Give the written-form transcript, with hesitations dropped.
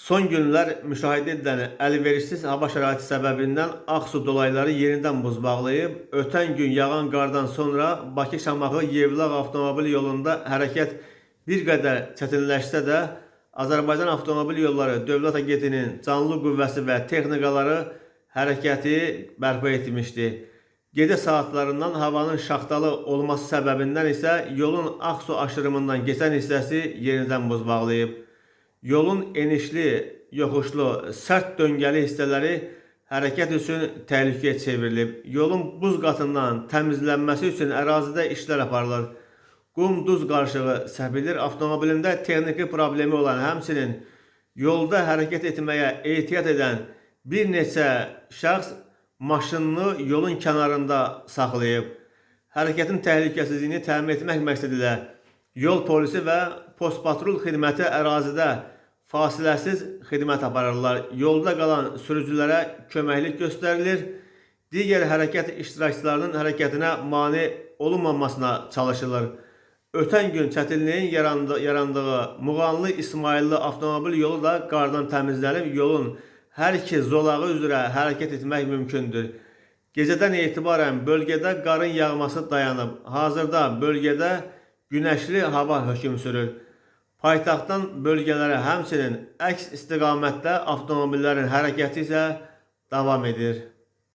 Son günlər müşahidə edilən əlverişsiz hava şəraiti səbəbindən Ağsu dolayları yenidən buz bağlayıb. Ötən gün yağan qardan sonra Bakı-Şamaxı Yevlax avtomobil yolunda hərəkət bir qədər çətinləşsə də, Azərbaycan Avtomobil Yolları Dövlət Agentliyinin canlı qüvvəsi və texnikaları hərəkəti bərpa etmişdi. Gecə saatlarından havanın şaxtalı olması səbəbindən isə yolun Ağsu aşırımından keçən hissəsi yenidən buz bağlayıb. Yolun enişli, yoxuşlu, sərt döngəli hissələri hərəkət üçün təhlükəyə çevrilib. Yolun buz qatından təmizlənməsi üçün ərazidə işlər aparılır. Qum, duz qarışığı səpilir. Avtomobilində texniki problemi olan, həmçinin yolda hərəkət etməyə ehtiyat edən bir neçə şəxs maşınını yolun kənarında saxlayıb. Hərəkətin təhlükəsizliyini təmin etmək məqsədilə yol polisi və postpatrul xidməti ərazidə fasiləsiz xidmət aparırlar. Yolda qalan sürücülərə köməklik göstərilir. Digər hərəkət iştirakçılarının hərəkətinə mane olunmamasına çalışılır. Ötən gün çətinliyin yarandığı Muğanlı İsmailli avtomobil yolu da qardan təmizlənib, yolun hər iki zolağı üzrə hərəkət etmək mümkündür. Gecədən etibarən bölgədə qarın yağması dayanıb. Hazırda bölgədə günəşli hava hökm sürür. Paytaxtdan bölgələrə, həmçinin əks istiqamətdə avtomobillərin hərəkəti isə davam edir.